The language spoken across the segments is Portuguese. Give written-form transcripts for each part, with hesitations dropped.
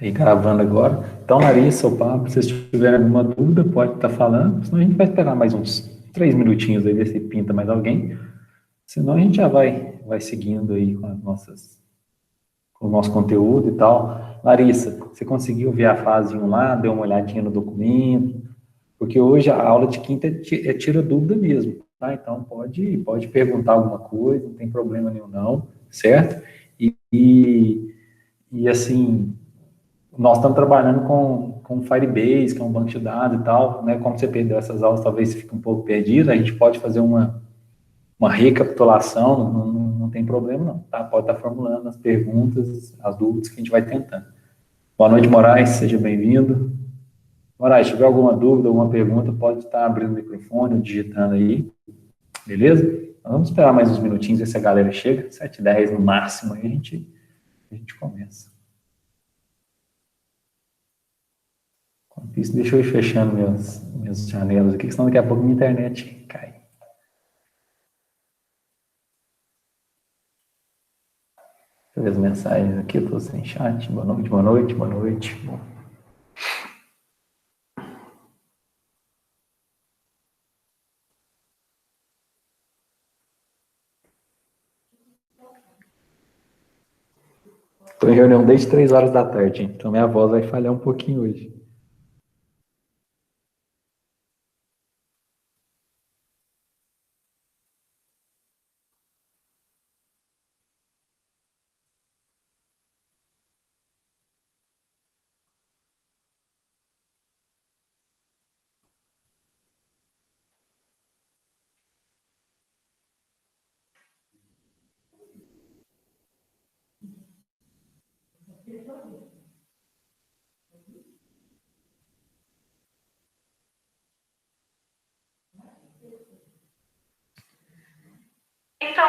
Aí gravando agora. Então, Larissa ou Pablo, se vocês tiverem alguma dúvida, pode estar falando. Senão a gente vai esperar mais uns 3 minutinhos aí, ver se pinta mais alguém. Senão a gente já vai seguindo aí com o nosso conteúdo e tal. Larissa, você conseguiu ver a fase 1 lá? Deu uma olhadinha no documento? Porque hoje a aula de quinta é tira dúvida mesmo, tá? Então pode perguntar alguma coisa, não tem problema nenhum não, certo? E assim, nós estamos trabalhando com Firebase, que é um banco de dados e tal, né? Como você perdeu essas aulas, talvez você fique um pouco perdido, a gente pode fazer uma recapitulação, não tem problema não, tá? Pode estar formulando as perguntas, as dúvidas que a gente vai tentando. Boa noite, Moraes, seja bem-vindo. Moraes, se tiver alguma dúvida, alguma pergunta, pode estar abrindo o microfone ou digitando aí, beleza? Então, vamos esperar mais uns minutinhos, ver se a galera chega, 7h10 no máximo, aí a gente começa. Isso, deixa eu ir fechando minhas janelas aqui, senão daqui a pouco minha internet cai. Deixa eu ver as mensagens aqui, eu estou sem chat. Boa noite, boa noite, boa noite. Bom. Estou em reunião desde 3 horas da tarde, então minha voz vai falhar um pouquinho hoje. Então,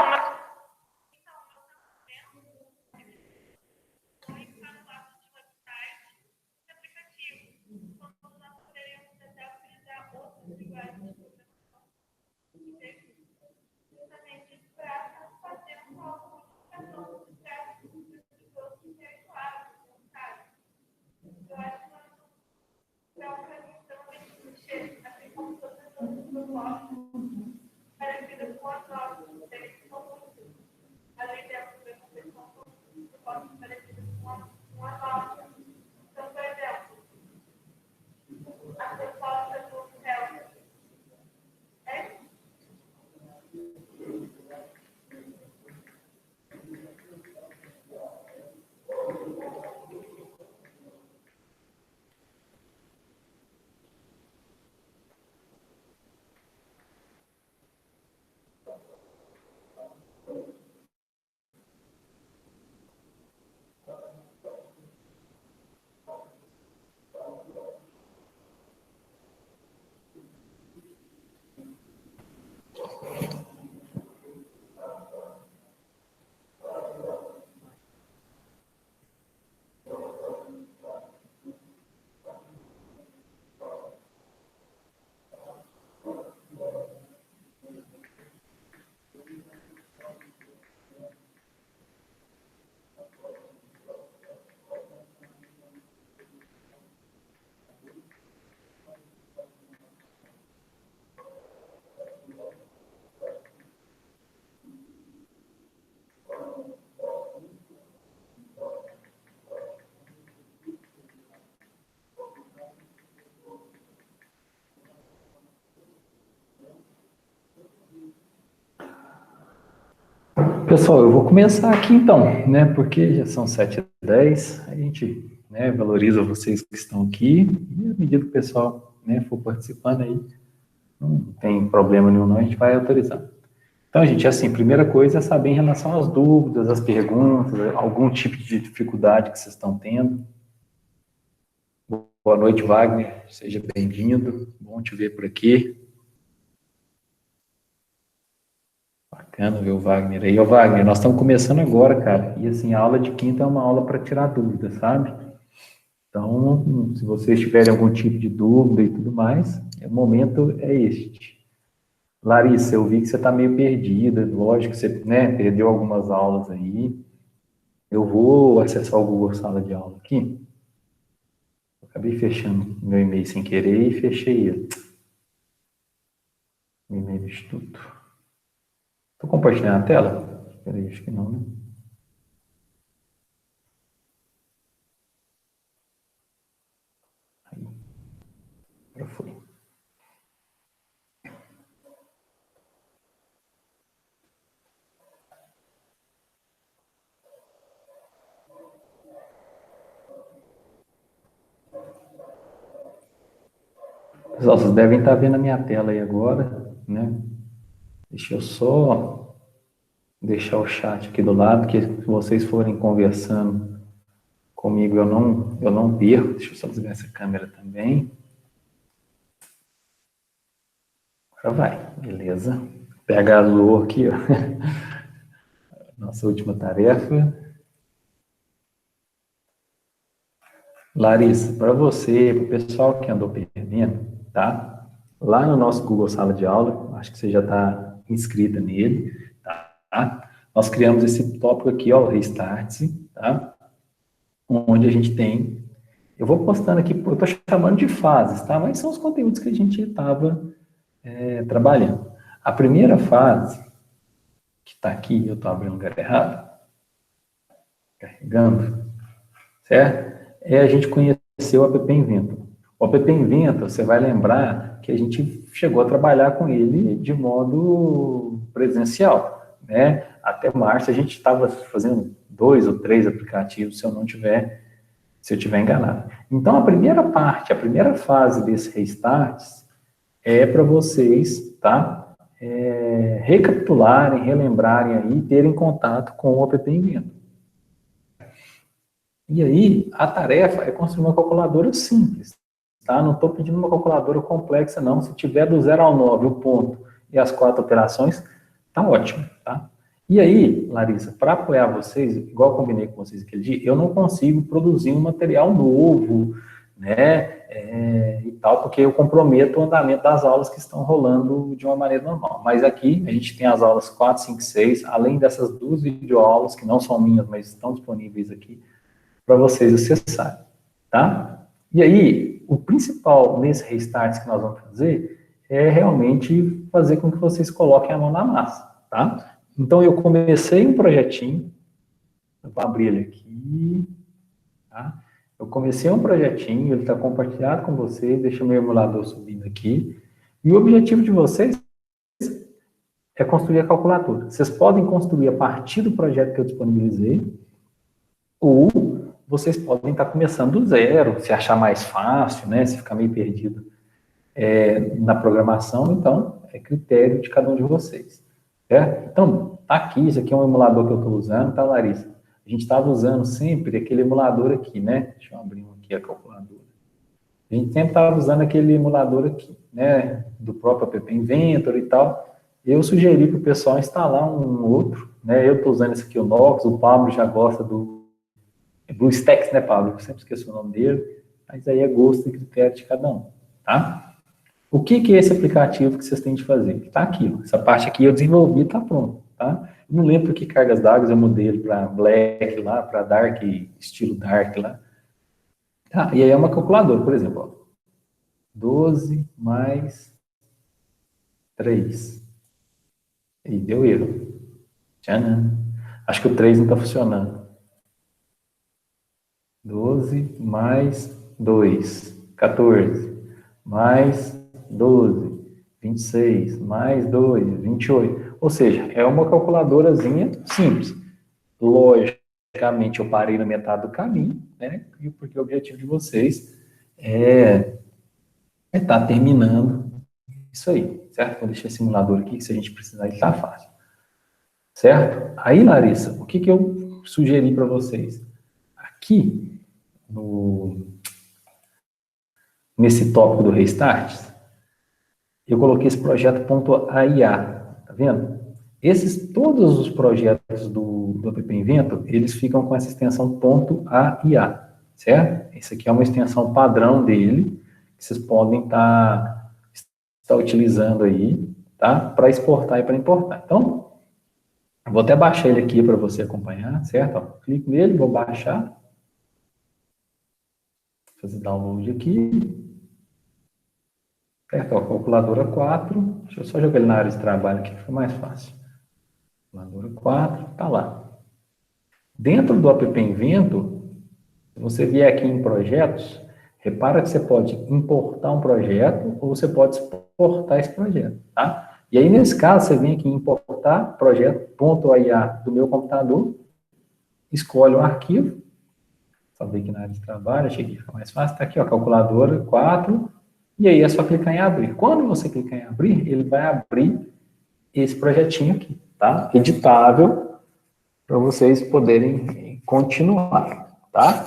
pessoal, eu vou começar aqui então, né? Porque já são 7h10, a gente, né, valoriza vocês que estão aqui, e à medida que o pessoal, né, for participando aí, não tem problema nenhum, não, a gente vai autorizar. Então, gente, assim, primeira coisa é saber em relação às dúvidas, às perguntas, algum tipo de dificuldade que vocês estão tendo. Boa noite, Wagner, seja bem-vindo, bom te ver por aqui. Bacana ver o Wagner aí. Ô, Wagner, nós estamos começando agora, cara, e assim, a aula de quinta é uma aula para tirar dúvidas, sabe? Então, se vocês tiverem algum tipo de dúvida e tudo mais, o momento é este. Larissa, eu vi que você está meio perdida, lógico, você, né, perdeu algumas aulas aí. Eu vou acessar o Google Sala de Aula aqui. Acabei fechando meu e-mail sem querer e fechei ele. E-mail do Instituto. Estou compartilhando a tela? Espera aí, acho que não, né? Aí, já foi. Pessoal, vocês devem estar vendo a minha tela aí agora, né? Deixa eu só deixar o chat aqui do lado, que se vocês forem conversando comigo, eu não perco. Deixa eu só desligar essa câmera também. Agora vai, beleza. Pega azul aqui, ó. Nossa última tarefa. Larissa, para você, para o pessoal que andou perdendo, tá? Lá no nosso Google Sala de Aula, acho que você já está inscrita nele, tá? Nós criamos esse tópico aqui, ó, o Restart, tá? Onde a gente tem, eu vou postando aqui, eu estou chamando de fases, tá? Mas são os conteúdos que a gente estava trabalhando. A primeira fase, que está aqui, eu estou abrindo o lugar errado, carregando, certo? É a gente conhecer o App Inventor. O App Inventor, você vai lembrar que a gente chegou a trabalhar com ele de modo presencial, né? Até março a gente estava fazendo 2 ou 3 aplicativos, se eu tiver enganado. Então, a primeira parte, a primeira fase desse restart é para vocês, tá? Recapitularem, relembrarem aí, terem contato com o App Inventor. E aí, a tarefa é construir uma calculadora simples, tá? Não estou pedindo uma calculadora complexa, não. Se tiver do 0 ao 9, o ponto e as 4 operações, tá ótimo, tá? E aí, Larissa, para apoiar vocês, igual eu combinei com vocês aquele dia, eu não consigo produzir um material novo, né, e tal, porque eu comprometo o andamento das aulas que estão rolando de uma maneira normal. Mas aqui, a gente tem as aulas 4, 5, 6, além dessas 2 videoaulas, que não são minhas, mas estão disponíveis aqui, para vocês acessarem, tá? E aí, o principal nesse restart que nós vamos fazer é realmente fazer com que vocês coloquem a mão na massa, tá? Então, eu comecei um projetinho, eu vou abrir ele aqui, tá? Eu comecei um projetinho, ele está compartilhado com vocês, deixa o meu emulador subindo aqui, e o objetivo de vocês é construir a calculadora. Vocês podem construir a partir do projeto que eu disponibilizei, ou vocês podem estar começando do zero, se achar mais fácil, né? Se ficar meio perdido na programação, então é critério de cada um de vocês. Certo? Então, tá aqui, isso aqui é um emulador que eu estou usando, tá, Larissa? A gente estava usando sempre aquele emulador aqui, né? Deixa eu abrir aqui a calculadora. A gente sempre estava usando aquele emulador aqui, né? Do próprio App Inventor e tal. Eu sugeri para o pessoal instalar um outro, né? Eu estou usando esse aqui, o Nox, o Pablo já gosta do BlueStacks, né, Pablo? Eu sempre esqueço o nome dele, mas aí é gosto e critério de cada um, tá? O que é esse aplicativo que vocês têm de fazer? Está aqui, ó. Essa parte aqui eu desenvolvi, está pronto, tá? Eu não lembro que cargas d'água eu mudei ele para Black lá, para Dark, estilo Dark lá. Tá, e aí é uma calculadora, por exemplo, ó. 12 mais 3. E deu erro. Tcharam. Acho que o 3 não está funcionando. 12 mais 2, 14, mais 12, 26, mais 2, 28. Ou seja, é uma calculadorazinha simples. Logicamente, eu parei na metade do caminho, né? Porque o objetivo de vocês é estar terminando isso aí, certo? Vou deixar esse simulador aqui, que se a gente precisar, ele está fácil. Certo? Aí, Larissa, o que eu sugeri para vocês? Aqui, nesse tópico do Restart, eu coloquei esse projeto .aia, tá vendo? Todos os projetos do App Inventor, eles ficam com essa extensão .aia, certo? Esse aqui é uma extensão padrão dele, que vocês podem estar utilizando aí, tá? Para exportar e para importar. Então, eu vou até baixar ele aqui para você acompanhar, certo? Ó, clico nele, vou baixar. fazer download aqui. Certo, ó, calculadora 4. Deixa eu só jogar ele na área de trabalho aqui, fica mais fácil. Calculadora 4, tá lá. Dentro do app Invento, se você vier aqui em projetos, repara que você pode importar um projeto ou você pode exportar esse projeto, tá? E aí, nesse caso, você vem aqui em importar projeto.ia do meu computador, escolhe o arquivo, só ver aqui na área de trabalho, achei que fica mais fácil, tá aqui, ó, calculadora 4, e aí é só clicar em abrir. Quando você clicar em abrir, ele vai abrir esse projetinho aqui, tá? Editável, para vocês poderem continuar, tá?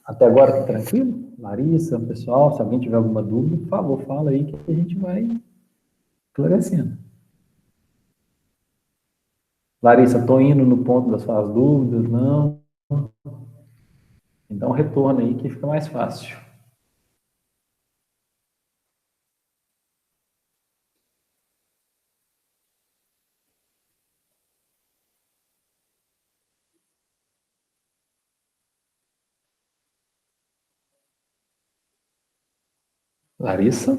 Até agora tá tranquilo? Larissa, pessoal, se alguém tiver alguma dúvida, por favor, fala aí que a gente vai esclarecendo. Larissa, tô indo no ponto das suas dúvidas, não? Então retorna aí que fica mais fácil. Larissa?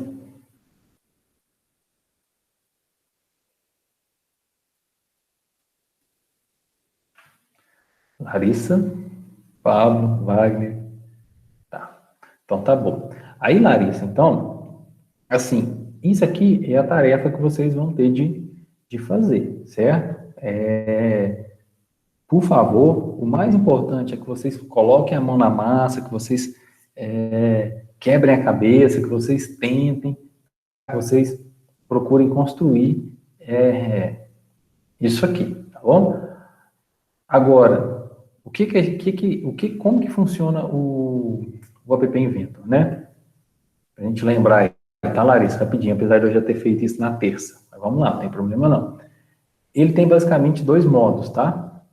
Larissa? Pablo? Wagner? Tá. Então tá bom. Aí, Larissa, então, assim, isso aqui é a tarefa que vocês vão ter de fazer, certo? Por favor, o mais importante é que vocês coloquem a mão na massa, que vocês quebrem a cabeça, que vocês tentem, que vocês procurem construir isso aqui, tá bom? Agora, como que funciona o app Inventor, né? Pra gente lembrar aí, tá, Larissa, rapidinho, apesar de eu já ter feito isso na terça. Mas vamos lá, não tem problema não. Ele tem basicamente dois modos, tá?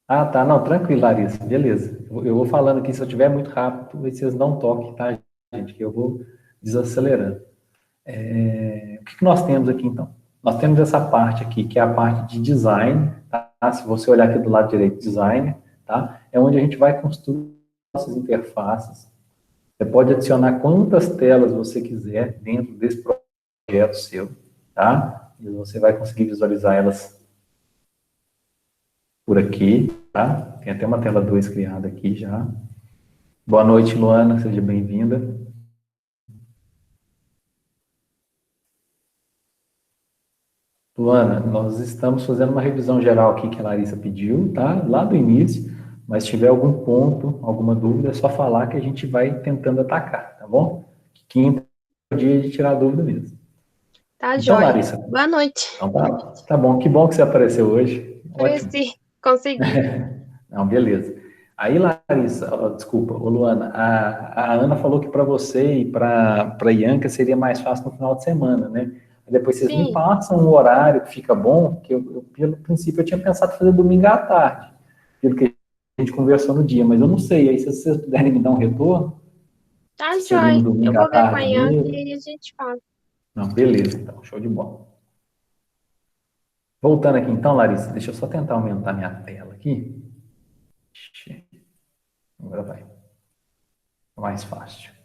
Ah, tá, não, tranquilo, Larissa, beleza. Eu vou falando aqui, se eu tiver muito rápido, vocês não toquem, tá, gente, que eu vou desacelerando. O que nós temos aqui, então? Nós temos essa parte aqui, que é a parte de design, tá? Se você olhar aqui do lado direito, design, tá? É onde a gente vai construir nossas interfaces. Você pode adicionar quantas telas você quiser dentro desse projeto seu, tá? E você vai conseguir visualizar elas por aqui, tá? Tem até uma tela 2 criada aqui já. Boa noite, Luana, seja bem-vinda. Luana, nós estamos fazendo uma revisão geral aqui que a Larissa pediu, tá? Lá do início, mas se tiver algum ponto, alguma dúvida, é só falar que a gente vai tentando atacar, tá bom? Quinta é o dia de tirar a dúvida mesmo. Tá, Então, joia. Larissa, Boa noite. então tá bom, que bom que você apareceu hoje. Ótimo. Apareci, consegui. Não, beleza. Aí, Larissa, desculpa, Luana, a Ana falou que para você e para a Ianca seria mais fácil no final de semana, né? Depois vocês me Sim, passam um horário que fica bom, que pelo princípio eu tinha pensado fazer domingo à tarde, pelo que a gente conversou no dia, mas eu não sei, aí se vocês puderem me dar um retorno, tá, se seria no joia. Eu domingo à vou ver com a tarde Ianca e mesmo. aí a gente fala. Não, beleza, então, show de bola. Voltando aqui então, Larissa, deixa eu só tentar aumentar minha tela aqui. Agora vai. Mais fácil.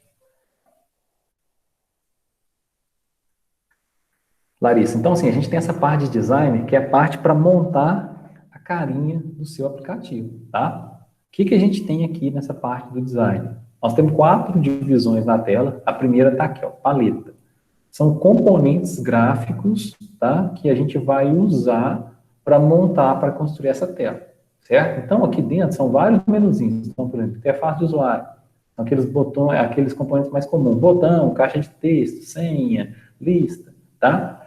Larissa, então assim, a gente tem essa parte de design, que é a parte para montar a carinha do seu aplicativo, tá? O que a gente tem aqui nessa parte do design? Nós temos 4 divisões na tela. A primeira está aqui, ó, paleta. São componentes gráficos, tá? Que a gente vai usar para montar, para construir essa tela, certo? Então, aqui dentro são vários menuzinhos. Então, por exemplo, interface de usuário. São aqueles botões, aqueles componentes mais comuns. Botão, caixa de texto, senha, lista, tá?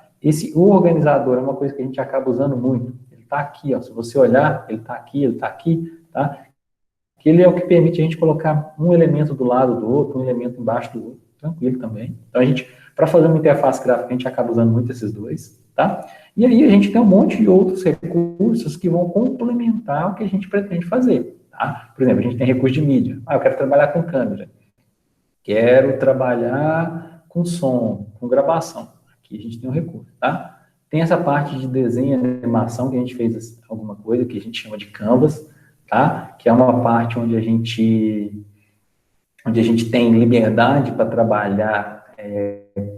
O organizador é uma coisa que a gente acaba usando muito. Ele está aqui, ó. Se você olhar, ele está aqui, tá? Que ele é o que permite a gente colocar um elemento do lado do outro, um elemento embaixo do outro, tranquilo também. Então, a gente, para fazer uma interface gráfica, a gente acaba usando muito esses dois, tá? E aí a gente tem um monte de outros recursos que vão complementar o que a gente pretende fazer, tá? Por exemplo, a gente tem recurso de mídia. Ah, eu quero trabalhar com câmera. Quero trabalhar com som, com gravação. Aqui a gente tem um recurso, tá? Tem essa parte de desenho e animação que a gente fez alguma coisa que a gente chama de Canvas, tá? Que é uma parte onde a gente onde a gente tem liberdade para trabalhar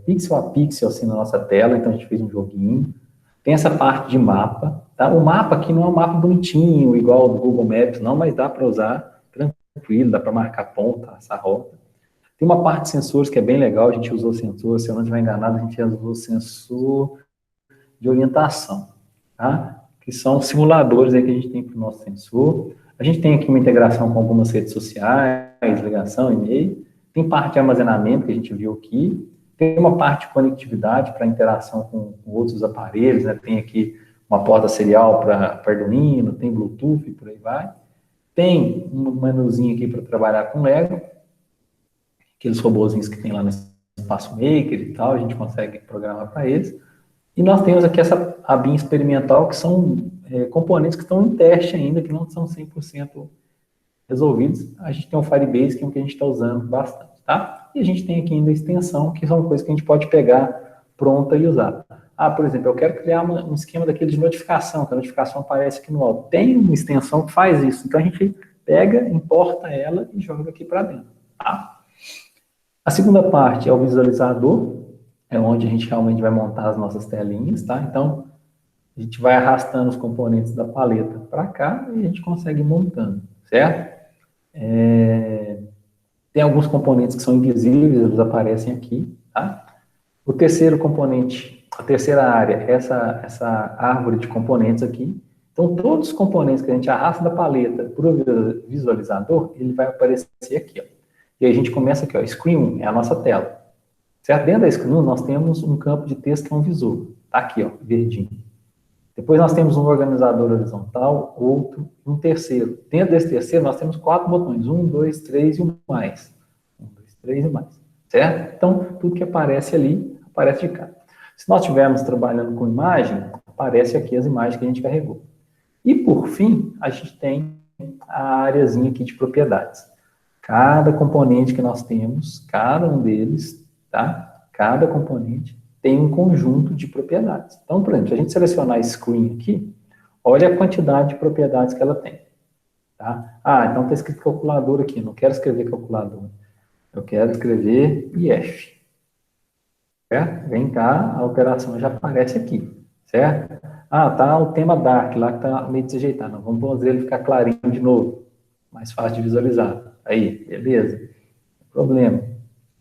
pixel a pixel assim na nossa tela, então a gente fez um joguinho. Tem essa parte de mapa, tá? O mapa aqui não é um mapa bonitinho, igual ao do Google Maps, não, mas dá para usar tranquilo, dá para marcar ponta, essa rota. Tem uma parte de sensores que é bem legal, a gente usou sensor, se eu não estiver enganado, a gente usou sensor de orientação, tá? Que são simuladores aí que a gente tem para o nosso sensor. A gente tem aqui uma integração com algumas redes sociais, ligação, e-mail. Tem parte de armazenamento que a gente viu aqui. Tem uma parte de conectividade para interação com outros aparelhos, né? Tem aqui uma porta serial para Arduino, tem Bluetooth e por aí vai. Tem um menuzinho aqui para trabalhar com Lego, aqueles robozinhos que tem lá no Espaço Maker e tal, a gente consegue programar para eles. E nós temos aqui essa abinha experimental, que são componentes que estão em teste ainda, que não são 100% resolvidos. A gente tem o Firebase, que é o que a gente está usando bastante, tá? E a gente tem aqui ainda a extensão, que são coisas que a gente pode pegar pronta e usar. Ah, por exemplo, eu quero criar um esquema daquele de notificação, que a notificação aparece aqui no alto. Tem uma extensão que faz isso, então a gente pega, importa ela e joga aqui para dentro, tá? A segunda parte é o visualizador, é onde a gente realmente vai montar as nossas telinhas, tá? Então, a gente vai arrastando os componentes da paleta para cá e a gente consegue ir montando, certo? Tem alguns componentes que são invisíveis, eles aparecem aqui, tá? O terceiro componente, a terceira área, é essa árvore de componentes aqui. Então, todos os componentes que a gente arrasta da paleta para o visualizador, ele vai aparecer aqui, ó. E aí a gente começa aqui, ó, Screen é a nossa tela. Certo? Dentro da Screen, nós temos um campo de texto que é um visor. Tá aqui, ó, verdinho. Depois nós temos um organizador horizontal, outro, um terceiro. Dentro desse terceiro, nós temos 4 botões. 1, 2, 3 e um mais. 1, 2, 3 e mais. Certo? Então, tudo que aparece ali, aparece de cá. Se nós estivermos trabalhando com imagem, aparece aqui as imagens que a gente carregou. E, por fim, a gente tem a areazinha aqui de propriedades. Cada componente que nós temos, cada um deles, tá? Cada componente tem um conjunto de propriedades. Então, por exemplo, se a gente selecionar Screen aqui, olha a quantidade de propriedades que ela tem. Tá? Ah, então está escrito calculador aqui, não quero escrever calculador. Eu quero escrever IF. Certo? Vem cá, a operação já aparece aqui. Certo? Ah, tá o tema Dark lá que está meio desajeitado. Não, vamos fazer ele ficar clarinho de novo. Mais fácil de visualizar. Aí, beleza. Não tem problema.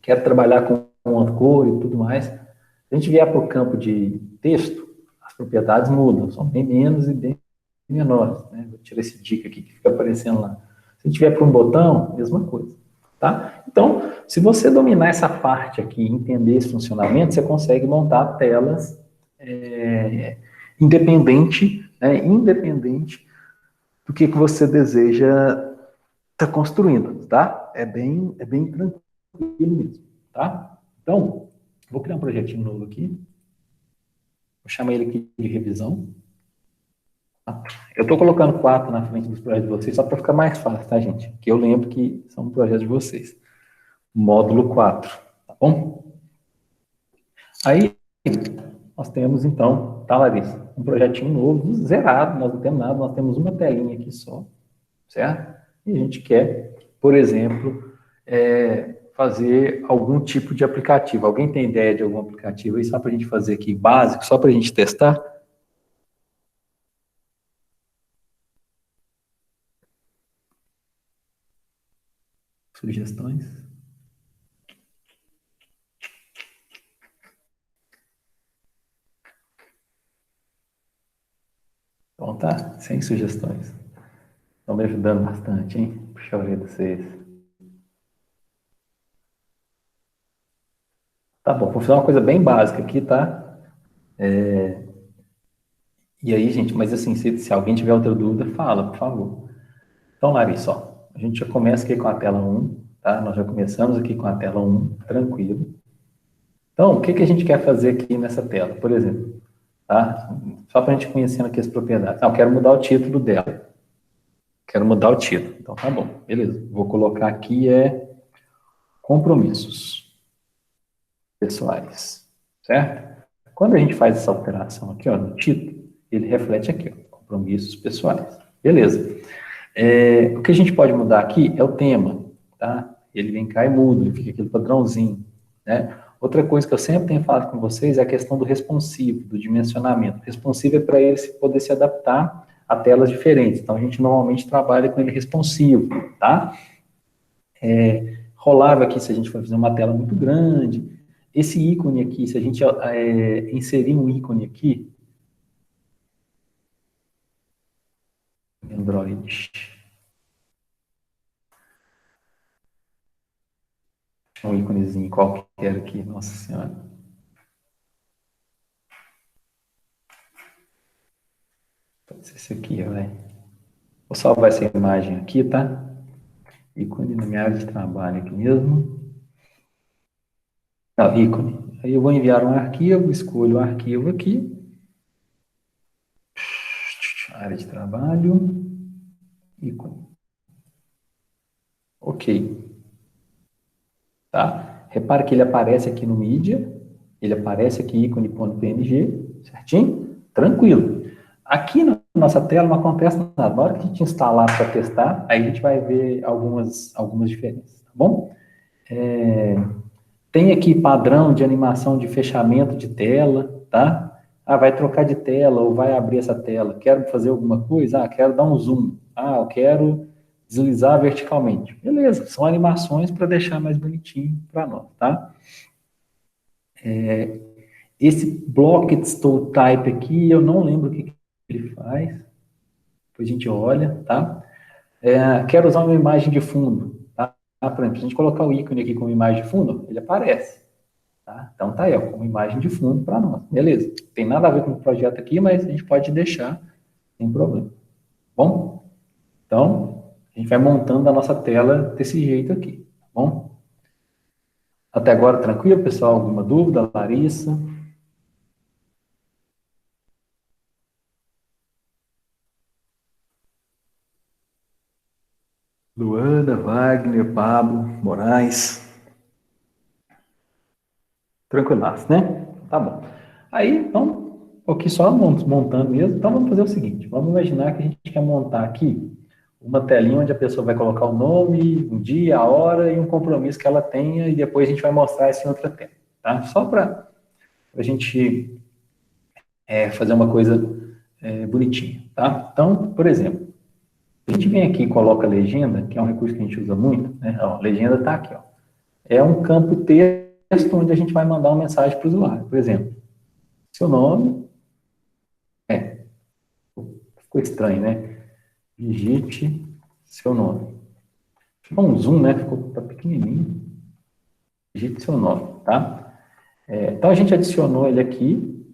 Quero trabalhar com uma cor e tudo mais. Se a gente vier para o campo de texto, as propriedades mudam. São bem menos e bem menores. Né? Vou tirar esse dica aqui que fica aparecendo lá. Se a gente vier para um botão, mesma coisa. Tá? Então, se você dominar essa parte aqui, entender esse funcionamento, você consegue montar telas independente do que você deseja estar construindo, tá? É bem tranquilo mesmo, tá? Então, vou criar um projetinho novo aqui. Vou chamar ele aqui de revisão. Tá? Eu estou colocando 4 na frente dos projetos de vocês só para ficar mais fácil, tá, gente? Que eu lembro que são projetos de vocês. Módulo 4, tá bom? Aí, nós temos, então, tá, Larissa? Um projetinho novo, zerado, nós não temos nada, nós temos uma telinha aqui só, certo? E a gente quer, por exemplo, fazer algum tipo de aplicativo. Alguém tem ideia de algum aplicativo aí, só para a gente fazer aqui básico, só para a gente testar? Sugestões? Então tá, sem sugestões. Estão me ajudando bastante, hein? Puxa a orelha de vocês. Tá bom, vou fazer uma coisa bem básica aqui, tá? E aí, gente, mas assim, se alguém tiver outra dúvida, fala, por favor. Então, Larissa, ó, a gente já começa aqui com a tela 1, tá? Nós já começamos aqui com a tela 1, tranquilo. Então, o que a gente quer fazer aqui nessa tela, por exemplo? Tá? Só para a gente conhecendo aqui as propriedades. Ah, eu quero mudar o título dela. Quero mudar o título. Então, tá bom, beleza. Vou colocar aqui compromissos pessoais, certo? Quando a gente faz essa alteração aqui, ó, no título, ele reflete aqui, ó, compromissos pessoais. Beleza. O que a gente pode mudar aqui é o tema, tá? ele vem cá e muda, ele fica aquele padrãozinho, né? Outra coisa que eu sempre tenho falado com vocês é a questão do responsivo, do dimensionamento. O responsivo é para ele poder se adaptar a telas diferentes. Então, a gente normalmente trabalha com ele responsivo, tá? Rolável aqui, se a gente for fazer uma tela muito grande. Esse ícone aqui, se a gente inserir um ícone aqui, Android, um íconezinho qualquer aqui, nossa senhora. Pode ser esse aqui, vai. Vou salvar essa imagem aqui, tá? Ícone na minha área de trabalho aqui mesmo. Não, ícone. Aí eu vou enviar um arquivo, escolho o arquivo aqui. Área de trabalho. Ícone. Ok. Tá? Repara que ele aparece aqui no mídia. Ele aparece aqui, ícone.png. Certinho? Tranquilo. Aqui na nossa tela não acontece nada. Na hora que a gente instalar para testar, aí a gente vai ver algumas diferenças. Tá bom? Tem aqui padrão de animação de fechamento de tela, tá? Vai trocar de tela ou vai abrir essa tela. Quero fazer alguma coisa? Quero dar um zoom. Eu quero deslizar verticalmente. Beleza, são animações para deixar mais bonitinho para nós, tá? Esse Blocked Style Type aqui, eu não lembro o que ele faz. Depois a gente olha, tá? Quero usar uma imagem de fundo, tá? Por exemplo, se a gente colocar o ícone aqui como imagem de fundo, ele aparece. Tá? Então tá aí, como imagem de fundo para nós. Beleza. Tem nada a ver com o projeto aqui, mas a gente pode deixar sem problema. Bom? Então, a gente vai montando a nossa tela desse jeito aqui. Tá bom? Até agora tranquilo, pessoal? Alguma dúvida? Larissa? Luana, Wagner, Pablo, Moraes. Tranquilaço, né? Tá bom. Aí, então, aqui só montando mesmo. Então, vamos fazer o seguinte. Vamos imaginar que a gente quer montar aqui uma telinha onde a pessoa vai colocar o nome, um dia, a hora e um compromisso que ela tenha, e depois a gente vai mostrar isso em outra tela, tá? Só para a gente fazer uma coisa bonitinha, tá? Então, por exemplo, a gente vem aqui e coloca a legenda, que é um recurso que a gente usa muito, né? Ó, a legenda está aqui, ó. É um campo texto onde a gente vai mandar uma mensagem para o usuário. Por exemplo, seu nome, ficou estranho, né? Digite seu nome. Ficou um zoom, né? Tá pequenininho. Digite seu nome, tá? Então, a gente adicionou ele aqui.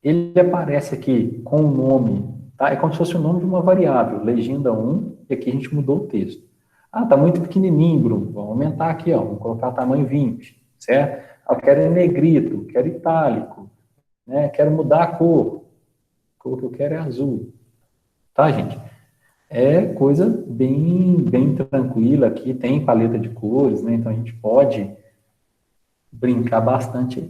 Ele aparece aqui com o nome, tá? É como se fosse o nome de uma variável, legenda 1, e aqui a gente mudou o texto. Tá muito pequenininho, Bruno. Vamos aumentar aqui, ó. Vamos colocar tamanho 20, certo? Eu quero em negrito, quero itálico, né? Quero mudar a cor. A cor que eu quero é azul. Tá, gente? É coisa bem tranquila aqui, tem paleta de cores, né? Então a gente pode brincar bastante aí.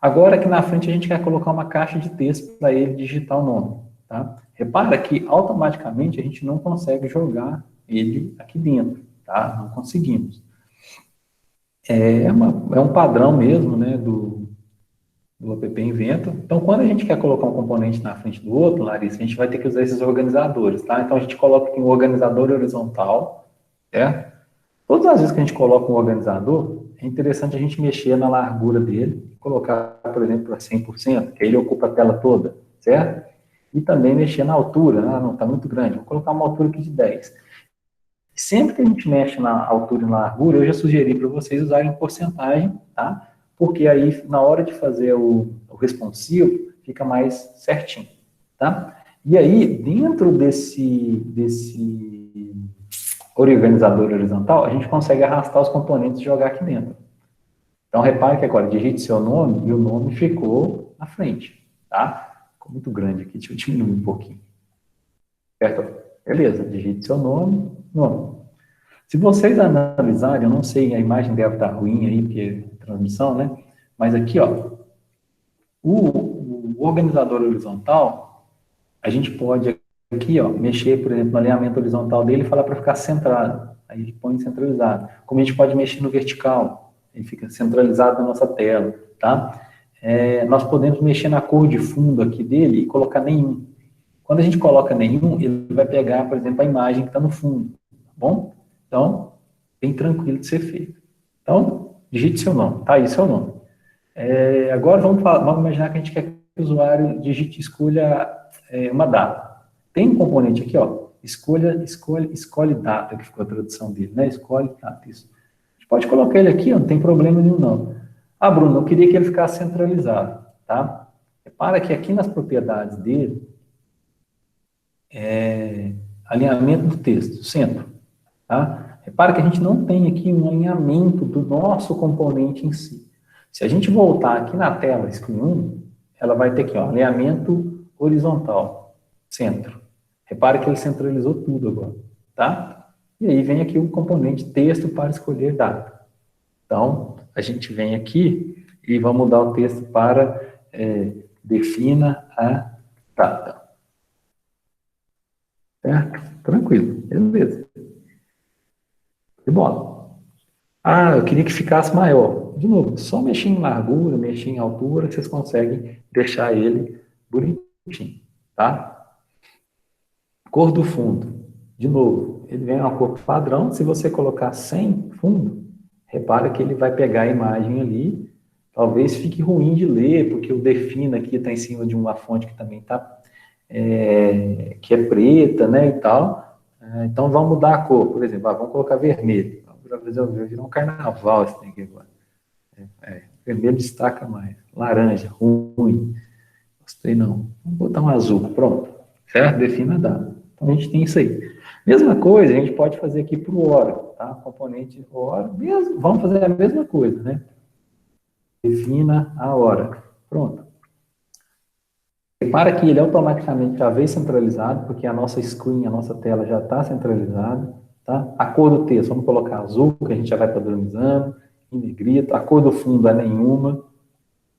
Agora aqui na frente a gente quer colocar uma caixa de texto para ele digitar o nome, tá? Repara que automaticamente a gente não consegue jogar ele aqui dentro, tá? Não conseguimos. É um padrão mesmo, né, do app Invento. Então, quando a gente quer colocar um componente na frente do outro, Larissa, a gente vai ter que usar esses organizadores, tá? Então, a gente coloca aqui um organizador horizontal, certo? Todas as vezes que a gente coloca um organizador, é interessante a gente mexer na largura dele, colocar, por exemplo, para 100%, que aí ele ocupa a tela toda, certo? E também mexer na altura, não, está muito grande, vou colocar uma altura aqui de 10. Sempre que a gente mexe na altura e na largura, eu já sugeri para vocês usarem porcentagem, tá? Porque aí, na hora de fazer o responsivo, fica mais certinho, tá? E aí, dentro desse organizador horizontal, a gente consegue arrastar os componentes e jogar aqui dentro. Então, repare que agora digite seu nome e o nome ficou na frente, tá? Ficou muito grande aqui, deixa eu diminuir um pouquinho. Certo? Beleza, digite seu nome. Se vocês analisarem, eu não sei, a imagem deve estar ruim aí, porque é transmissão, né? Mas aqui, ó, o organizador horizontal, a gente pode aqui, ó, mexer, por exemplo, no alinhamento horizontal dele e falar para ficar centrado. aí ele põe centralizado. Como a gente pode mexer no vertical, ele fica centralizado na nossa tela, tá? Nós podemos mexer na cor de fundo aqui dele e colocar nenhum. Quando a gente coloca nenhum, ele vai pegar, por exemplo, a imagem que está no fundo, tá bom? Então, bem tranquilo de ser feito. Então, digite seu nome, tá aí seu nome. Agora vamos imaginar que a gente quer que o usuário digite, escolha uma data. Tem um componente aqui, ó, escolhe data, que ficou a tradução dele, né? Escolhe data, isso. A gente pode colocar ele aqui, ó, não tem problema nenhum, não. Ah, Bruno, eu queria que ele ficasse centralizado, tá? Repara que aqui nas propriedades dele, alinhamento do texto, centro, tá? Repara que a gente não tem aqui um alinhamento do nosso componente em si. Se a gente voltar aqui na tela Screen 1, ela vai ter aqui, ó, alinhamento horizontal, centro. Repara que ele centralizou tudo agora, tá? E aí vem aqui o componente texto para escolher data. Então, a gente vem aqui e vamos mudar o texto para defina a data. Certo? Tranquilo, beleza. De bola. Ah, eu queria que ficasse maior. De novo, só mexer em largura, mexer em altura, que vocês conseguem deixar ele bonitinho, tá? Cor do fundo. De novo, ele vem uma cor padrão. Se você colocar sem fundo, repara que ele vai pegar a imagem ali. Talvez fique ruim de ler, porque o defina aqui está em cima de uma fonte que também está que é preta, né, e tal. Então, vamos mudar a cor, por exemplo, vamos colocar vermelho. Vai virar um carnaval esse aqui agora. Vermelho destaca mais. Laranja, ruim. Gostei não. Vamos botar um azul, pronto. Certo? Defina a data. Então, a gente tem isso aí. Mesma coisa, a gente pode fazer aqui para o hora, tá? Componente hora, mesmo, vamos fazer a mesma coisa, né? Defina a hora. Pronto. Repara que ele automaticamente já veio centralizado, porque a nossa screen, a nossa tela já está centralizada, tá? A cor do texto, vamos colocar azul, que a gente já vai padronizando, em negrito, a cor do fundo é nenhuma,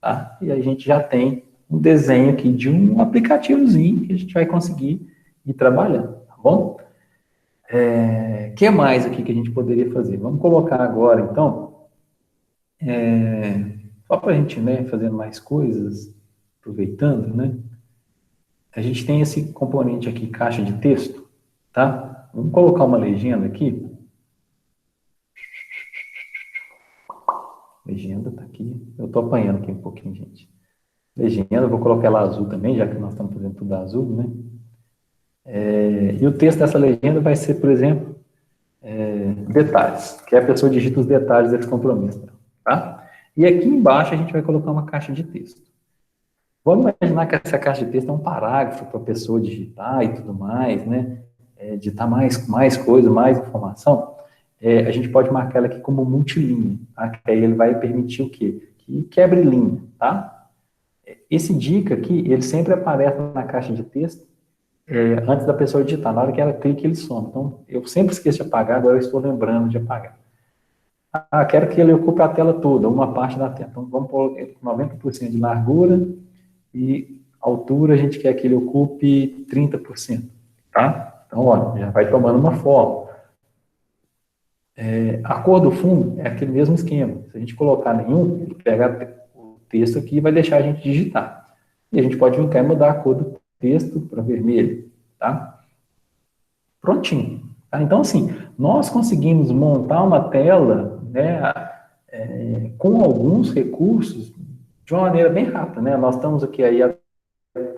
tá? E a gente já tem um desenho aqui de um aplicativozinho que a gente vai conseguir ir trabalhando, tá bom? O que mais aqui que a gente poderia fazer? Vamos colocar agora, então, só para a gente, né, fazer mais coisas, aproveitando, né? A gente tem esse componente aqui, caixa de texto, tá? Vamos colocar uma legenda aqui. Legenda tá aqui. Eu tô apanhando aqui um pouquinho, gente. Legenda, vou colocar ela azul também, já que nós estamos fazendo tudo azul, né? E o texto dessa legenda vai ser, por exemplo, detalhes, que a pessoa digita os detalhes desse compromisso, tá? E aqui embaixo a gente vai colocar uma caixa de texto. Vamos imaginar que essa caixa de texto é um parágrafo para a pessoa digitar e tudo mais, né? Digitar mais coisa, mais informação. A gente pode marcar ela aqui como multilinha, tá? Que aí ele vai permitir o quê? Que quebre linha, tá? Esse dica aqui, ele sempre aparece na caixa de texto antes da pessoa digitar. Na hora que ela clica, ele some. Então, eu sempre esqueço de apagar, agora eu estou lembrando de apagar. Quero que ele ocupe a tela toda, uma parte da tela. Então, vamos pôr 90% de largura e altura a gente quer que ele ocupe 30%, tá? Então, olha, já vai tomando uma forma. A cor do fundo é aquele mesmo esquema. Se a gente colocar nenhum, ele pega o texto aqui e vai deixar a gente digitar. E a gente pode vir cá e mudar a cor do texto para vermelho, tá? Prontinho. Tá? Então, assim, nós conseguimos montar uma tela, né, com alguns recursos de uma maneira bem rápida, né? Nós estamos aqui aí há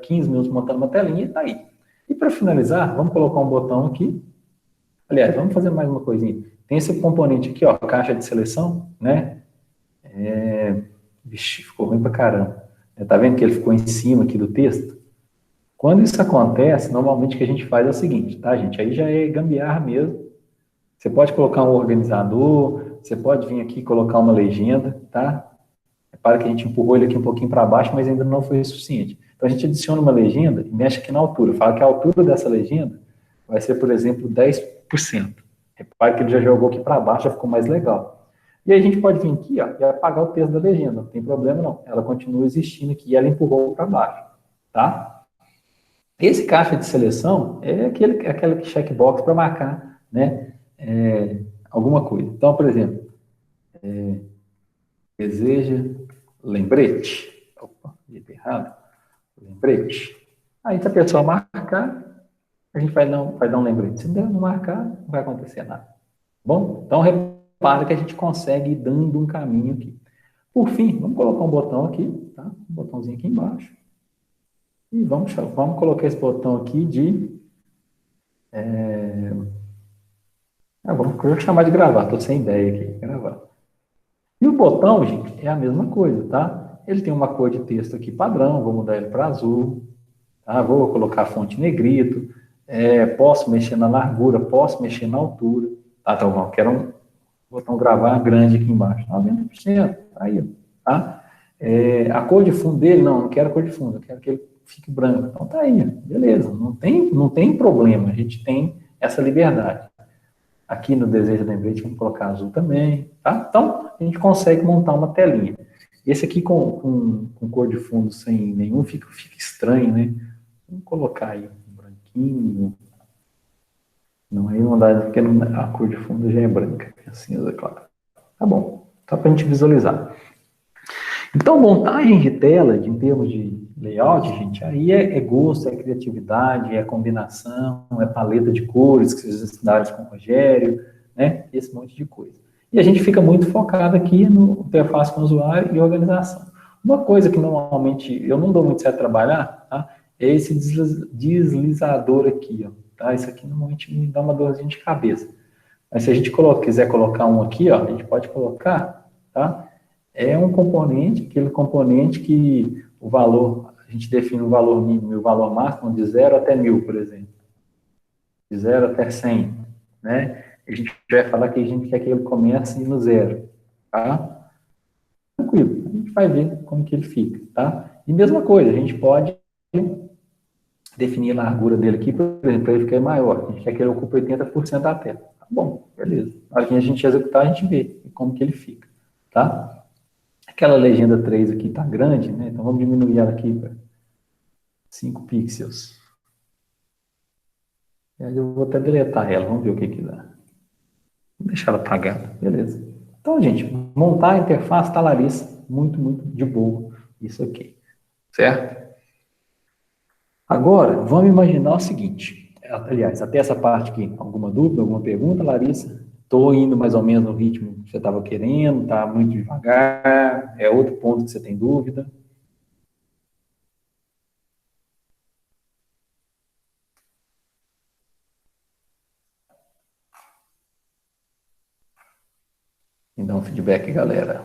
15 minutos montando uma telinha e tá aí. E para finalizar, vamos colocar um botão aqui. Aliás, vamos fazer mais uma coisinha. Tem esse componente aqui, ó, caixa de seleção, né? Vixe, ficou ruim pra caramba. Tá vendo que ele ficou em cima aqui do texto? Quando isso acontece, normalmente o que a gente faz é o seguinte, tá, gente? Aí já é gambiarra mesmo. Você pode colocar um organizador, você pode vir aqui e colocar uma legenda, tá? Repara que a gente empurrou ele aqui um pouquinho para baixo, mas ainda não foi o suficiente. Então, a gente adiciona uma legenda e mexe aqui na altura. Fala que a altura dessa legenda vai ser, por exemplo, 10%. Repara que ele já jogou aqui para baixo, já ficou mais legal. E aí a gente pode vir aqui, ó, e apagar o texto da legenda. Não tem problema, não. Ela continua existindo aqui e ela empurrou para baixo, tá? Esse caixa de seleção é aquele checkbox para marcar, né? alguma coisa. Então, por exemplo, deseja lembrete. Opa, dito errado. Lembrete. Aí, se a pessoa marcar, a gente vai dar um lembrete. Se não marcar, não vai acontecer nada. Bom, então repara que a gente consegue ir dando um caminho aqui. Por fim, vamos colocar um botão aqui, tá? Um botãozinho aqui embaixo. E vamos colocar esse botão aqui de... vou chamar de gravar, estou sem ideia aqui, gravar. E o botão, gente, é a mesma coisa, tá? Ele tem uma cor de texto aqui padrão, vou mudar ele para azul, tá? Vou colocar a fonte negrito, posso mexer na largura, posso mexer na altura. Tá, então, bom, quero um botão gravar grande aqui embaixo, 90%, aí, tá? A cor de fundo dele, não quero a cor de fundo, eu quero que ele fique branco. Então tá aí, beleza, não tem problema, a gente tem essa liberdade. Aqui no desejo lembrete, vamos colocar azul também, tá? Então, a gente consegue montar uma telinha. Esse aqui com cor de fundo sem nenhum fica estranho, né? Vamos colocar aí um branquinho. Não, aí não dá, porque a cor de fundo já é branca, é cinza, claro. Tá bom, só para a gente visualizar. Então, montagem de tela, em termos de layout, gente, aí é gosto, é criatividade, é combinação, é paleta de cores que vocês estudaram com o Rogério, né? Esse monte de coisa. E a gente fica muito focado aqui no interface com o usuário e organização. Uma coisa que normalmente eu não dou muito certo trabalhar, tá? É esse deslizador aqui, ó, tá? Isso aqui normalmente me dá uma dorzinha de cabeça. Mas se a gente quiser colocar um aqui, ó, a gente pode colocar, tá? É um componente, aquele componente que o valor, a gente define o valor mínimo e o valor máximo de 0 até 1000, por exemplo. De 0 até 100, né? A gente vai falar que a gente quer que ele comece no 0, tá? Tranquilo, a gente vai ver como que ele fica, tá? E mesma coisa, a gente pode definir a largura dele aqui, por exemplo, para ele ficar maior. A gente quer que ele ocupe 80% da tela. Tá bom, beleza. Na hora que a gente executar, a gente vê como que ele fica, tá? Aquela legenda 3 aqui está grande, né? Então vamos diminuir ela aqui para 5 pixels. E aí eu vou até deletar ela, vamos ver o que que dá. Vou deixar ela apagada, beleza. Então, gente, montar a interface tá, Larissa, muito de boa. Isso aqui, certo? Agora, vamos imaginar o seguinte. Aliás, até essa parte aqui, alguma dúvida, alguma pergunta, Larissa? Estou indo mais ou menos no ritmo que você estava querendo, está muito devagar, é outro ponto que você tem dúvida? Me dá um feedback, galera.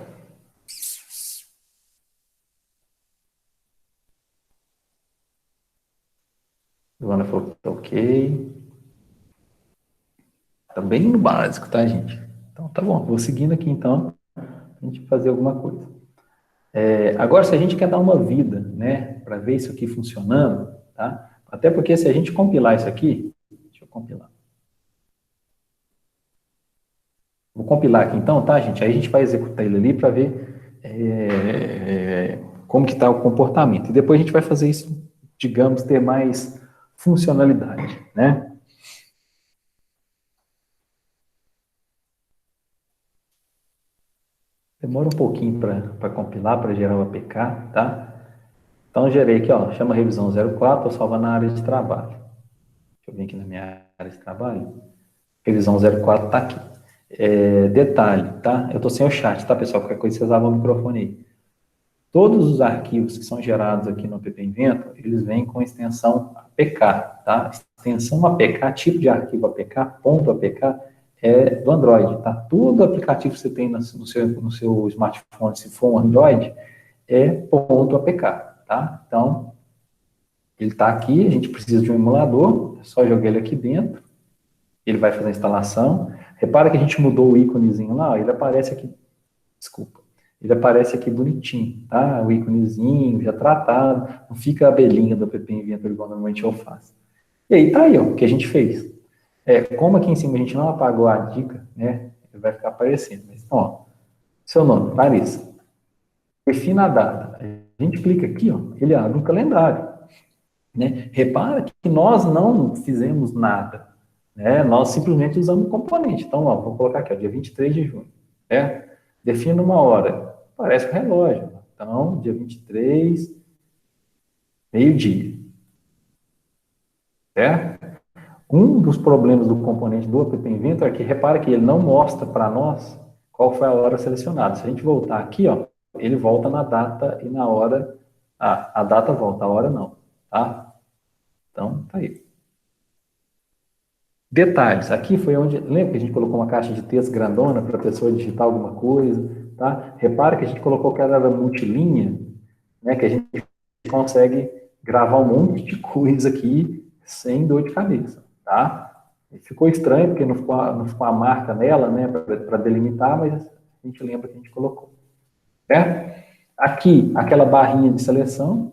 Luana falou que tá ok. Tá bem no básico, tá, gente? Então, tá bom. Vou seguindo aqui, então, a gente fazer alguma coisa. Agora, se a gente quer dar uma vida, né, para ver isso aqui funcionando, tá? Até porque se a gente compilar isso aqui, deixa eu compilar. Vou compilar aqui, então, tá, gente? Aí a gente vai executar ele ali para ver como que está o comportamento. E depois a gente vai fazer isso, digamos, ter mais funcionalidade, né? Demora um pouquinho para compilar, para gerar o APK, tá? Então, gerei aqui, ó, chama revisão 04, estou salvando na área de trabalho. Deixa eu vir aqui na minha área de trabalho. Revisão 04 está aqui. Detalhe, tá? Eu estou sem o chat, tá, pessoal? Qualquer coisa, vocês abrem o microfone aí. Todos os arquivos que são gerados aqui no app Invento, eles vêm com extensão APK, tá? Extensão APK, tipo de arquivo APK, ponto APK, é do Android, tá? Todo aplicativo que você tem no seu smartphone, se for um Android, é ponto APK, tá? Então, ele está aqui, a gente precisa de um emulador, é só jogar ele aqui dentro, ele vai fazer a instalação. Repara que a gente mudou o íconezinho lá, ele aparece aqui, desculpa, ele aparece aqui bonitinho, tá? O íconezinho, já tratado, não fica a abelhinha do app Inventor igual normalmente eu faço. E aí tá aí, ó, o que a gente fez. Como aqui em cima a gente não apagou a dica, né, ele vai ficar aparecendo. Mas, ó, seu nome, Larissa. Defina a data. A gente clica aqui, ó, ele abre um calendário. Né? Repara que nós não fizemos nada. né? Nós simplesmente usamos o componente. Então, ó, vou colocar aqui, ó, dia 23 de junho. Né? Defino uma hora. Parece um relógio. Então, dia 23, meio-dia. Certo? Um dos problemas do componente do app Invento é que, repara que ele não mostra para nós qual foi a hora selecionada. Se a gente voltar aqui, ó, ele volta na data e na hora. Ah, a data volta, a hora não. Tá? Então, tá aí. Detalhes. Aqui foi onde... Lembra que a gente colocou uma caixa de texto grandona para a pessoa digitar alguma coisa? Tá? Repara que a gente colocou que ela era multilinha, né, que a gente consegue gravar um monte de coisa aqui sem dor de cabeça. Tá? Ficou estranho, porque não ficou a marca nela, né, para delimitar, mas a gente lembra que a gente colocou. Certo? Aqui, aquela barrinha de seleção,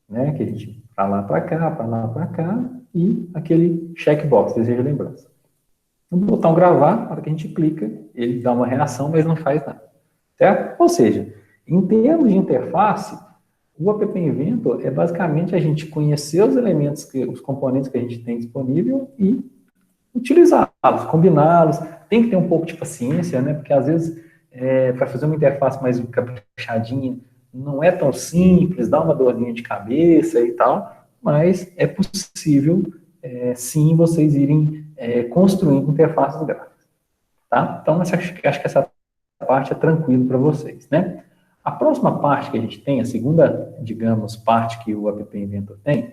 né, que a gente para lá para cá, e aquele checkbox, deseja lembrança. No botão gravar, na hora que a gente clica, ele dá uma reação, mas não faz nada. Certo? Ou seja, em termos de interface, o App Invento é basicamente a gente conhecer os elementos, os componentes que a gente tem disponível e utilizá-los, combiná-los. Tem que ter um pouco de paciência, né? Porque às vezes, para fazer uma interface mais caprichadinha, não é tão simples, dá uma dorzinha de cabeça e tal, mas é possível, sim, vocês irem construindo interfaces gráficas. Tá? Então, acho que essa parte é tranquilo para vocês, né? A próxima parte que a gente tem, a segunda, digamos, parte que o App Inventor tem,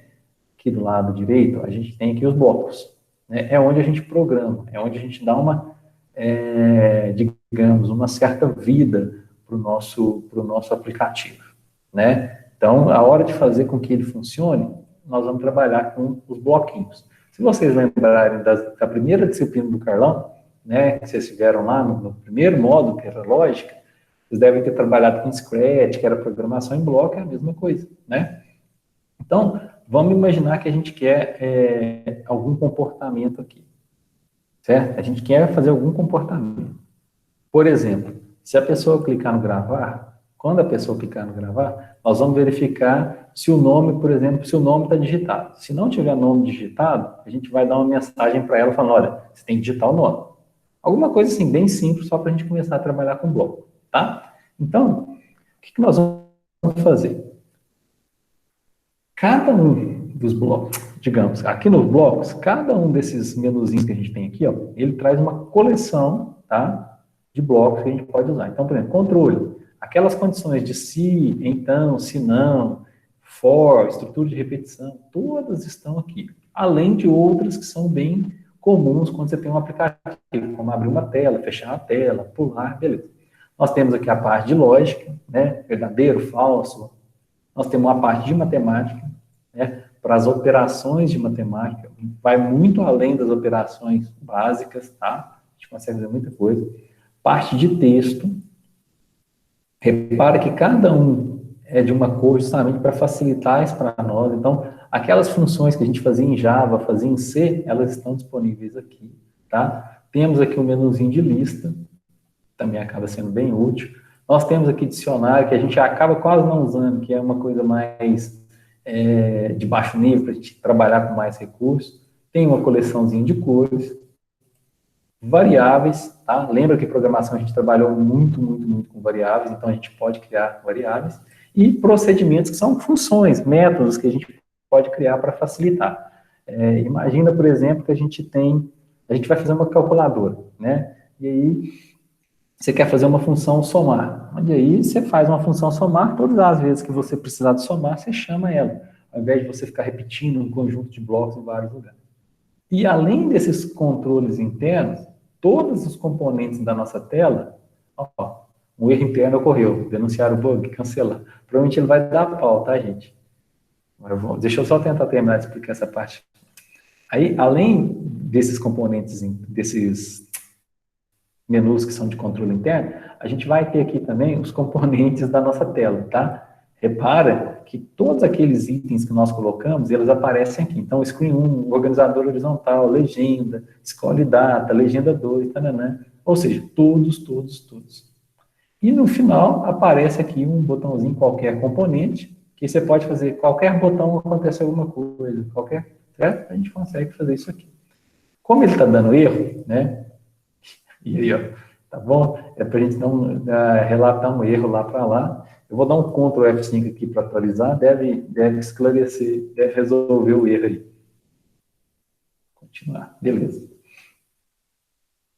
aqui do lado direito, a gente tem aqui os blocos. Né? É onde a gente programa, é onde a gente dá uma, digamos, uma certa vida para o nosso aplicativo. Né? Então, a hora de fazer com que ele funcione, nós vamos trabalhar com os bloquinhos. Se vocês lembrarem da primeira disciplina do Carlão, né, que vocês tiveram lá no primeiro módulo, que era lógica, vocês devem ter trabalhado com Scratch, que era programação em bloco, é a mesma coisa, né? Então, vamos imaginar que a gente quer algum comportamento aqui, certo? A gente quer fazer algum comportamento. Por exemplo, se a pessoa clicar no gravar, quando a pessoa clicar no gravar, nós vamos verificar se o nome, por exemplo, se o nome está digitado. Se não tiver nome digitado, a gente vai dar uma mensagem para ela falando, olha, você tem que digitar o nome. Alguma coisa assim, bem simples, só para a gente começar a trabalhar com bloco, tá? Então, o que nós vamos fazer? Cada um dos blocos, digamos, aqui nos blocos, cada um desses menuzinhos que a gente tem aqui, ó, ele traz uma coleção, tá, de blocos que a gente pode usar. Então, por exemplo, controle. Aquelas condições de se, então, se não, for, estrutura de repetição, todas estão aqui. Além de outras que são bem comuns quando você tem um aplicativo, como abrir uma tela, fechar a tela, pular, beleza. Nós temos aqui a parte de lógica, né, verdadeiro, falso. Nós temos uma parte de matemática, né, para as operações de matemática, vai muito além das operações básicas, tá? A gente consegue fazer muita coisa. Parte de texto. Repara que cada um é de uma cor justamente para facilitar isso para nós. Então, aquelas funções que a gente fazia em Java, fazia em C, elas estão disponíveis aqui, tá? Temos aqui um menuzinho de lista, também acaba sendo bem útil. Nós temos aqui dicionário, que a gente acaba quase não usando, que é uma coisa mais de baixo nível, para a gente trabalhar com mais recursos. Tem uma coleçãozinha de cores. Variáveis, tá? Lembra que programação a gente trabalhou muito com variáveis, então a gente pode criar variáveis. E procedimentos, que são funções, métodos que a gente pode criar para facilitar. Imagina, por exemplo, que a gente vai fazer uma calculadora, né? E aí, você quer fazer uma função somar. E aí, você faz uma função somar, todas as vezes que você precisar de somar, você chama ela, ao invés de você ficar repetindo um conjunto de blocos em vários lugares. E além desses controles internos, todos os componentes da nossa tela, ó, um erro interno ocorreu, denunciar o bug, cancelar. Provavelmente ele vai dar pau, tá, gente? Deixa eu só tentar terminar de explicar essa parte. Aí, além desses componentes, desses menus que são de controle interno, a gente vai ter aqui também os componentes da nossa tela, tá? Repara que todos aqueles itens que nós colocamos, eles aparecem aqui. Então, screen 1, organizador horizontal, legenda, escolhe data, legenda 2, tananã. Ou seja, todos. E no final, aparece aqui um botãozinho qualquer componente, que você pode fazer qualquer botão acontecer alguma coisa, certo? A gente consegue fazer isso aqui. Como ele está dando erro, né? E aí, ó, tá bom? É para a gente não relatar um erro lá para lá. Eu vou dar um Ctrl F5 aqui para atualizar, deve esclarecer, deve resolver o erro aí. Continuar, beleza.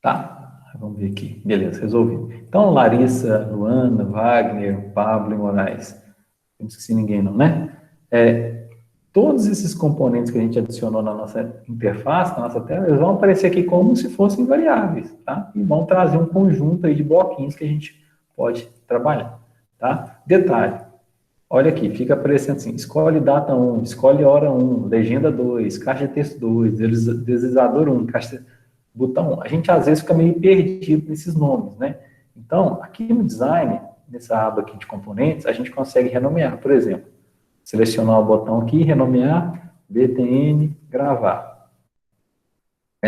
Tá, vamos ver aqui. Beleza, resolvi. Então, Larissa, Luana, Wagner, Pablo e Moraes. Não esqueci ninguém não, né? Todos esses componentes que a gente adicionou na nossa interface, na nossa tela, eles vão aparecer aqui como se fossem variáveis, tá? E vão trazer um conjunto aí de bloquinhos que a gente pode trabalhar, tá? Detalhe, olha aqui, fica aparecendo assim, escolhe data 1, escolhe hora 1, legenda 2, caixa de texto 2, deslizador 1, caixa, botão 1. A gente às vezes fica meio perdido nesses nomes, né? Então, aqui no design, nessa aba aqui de componentes, a gente consegue renomear, por exemplo, selecionar o botão aqui, renomear, BTN, gravar.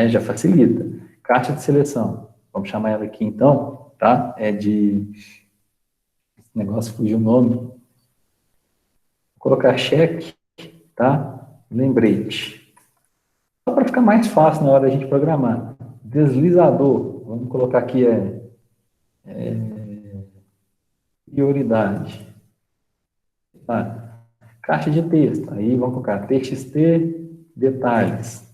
Já facilita. Caixa de seleção. Vamos chamar ela aqui então, tá? Esse negócio fugiu o nome. Vou colocar cheque, tá? Lembrete. Só para ficar mais fácil na hora da gente programar. Deslizador. Vamos colocar aqui prioridade. Tá? Caixa de texto, aí vamos colocar TXT, detalhes.